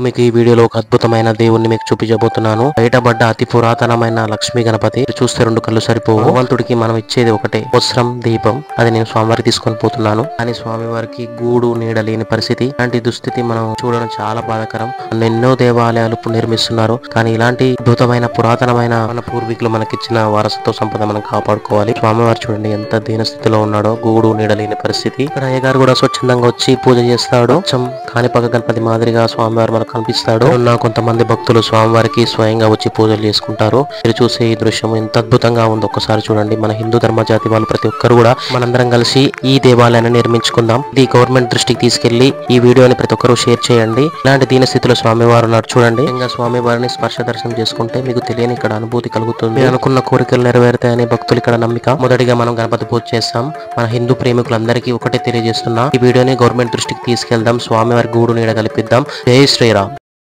మీకు ఈ వీడియోలో ఒక అద్భుతమైన దేవుణ్ణి మీకు చూపించబోతున్నాను. బయటపడ్డ అతి పురాతనమైన లక్ష్మీ గణపతి. చూస్తే 2 కళ్ళు సరిపోవు. భగవంతుడికి మనం ఇచ్చేది ఒకటే, వస్త్రం, దీపం. అది నేను స్వామివారికి తీసుకొని పోతున్నాను. కానీ స్వామివారికి గూడు నీడ లేని పరిస్థితి. ఇలాంటి దుస్థితి మనం చూడడం చాలా బాధాకరం. ఎన్నో దేవాలయాలు ఇప్పుడు నిర్మిస్తున్నారు, కానీ ఇలాంటి అద్భుతమైన పురాతనమైన మన పూర్వీకులు మనకిచ్చిన వారసత్వ సంపద మనం కాపాడుకోవాలి. స్వామివారు చూడండి ఎంత దీన స్థితిలో ఉన్నాడో, గూడు నీడ లేని పరిస్థితి. ఇక్కడ అయ్యగారు కూడా స్వచ్ఛందంగా వచ్చి పూజ చేస్తాడు. కాణిపాక గణపతి మాదిరిగా స్వామివారు మనకు కనిపిస్తాడు. ఉన్న కొంతమంది భక్తులు స్వామివారికి స్వయంగా వచ్చి పూజలు చేసుకుంటారు. మీరు చూసే ఈ దృశ్యం ఎంత అద్భుతంగా ఉందో ఒక్కసారి చూడండి. మన హిందూ ధర్మ జాతి వాళ్ళు ప్రతి ఒక్కరు కూడా మనందరం కలిసి ఈ దేవాలయాన్ని నిర్మించుకుందాం. ఇది గవర్నమెంట్ దృష్టికి తీసుకెళ్లి ఈ వీడియోని ప్రతి ఒక్కరు షేర్ చేయండి. ఇలాంటి దీన స్థితిలో స్వామివారు ఉన్నారు చూడండి. ఇంకా స్వామివారిని స్పర్శ దర్శనం చేసుకుంటే మీకు తెలియని ఇక్కడ అనుభూతి కలుగుతుంది. మీరు అనుకున్న కోరికలు నెరవేరుతాయని భక్తులు ఇక్కడ నమ్మిక. మొదటిగా మనం గణపతి పూజ చేస్తాం. మన హిందూ ప్రేమికులందరికీ ఒకటే తెలియజేస్తున్నా, ఈ వీడియోని గవర్నమెంట్ దృష్టికి తీసుకెళ్దాం. స్వామివారి గూడు నీడ కల్పిద్దాం. జై శ్రీరామ్.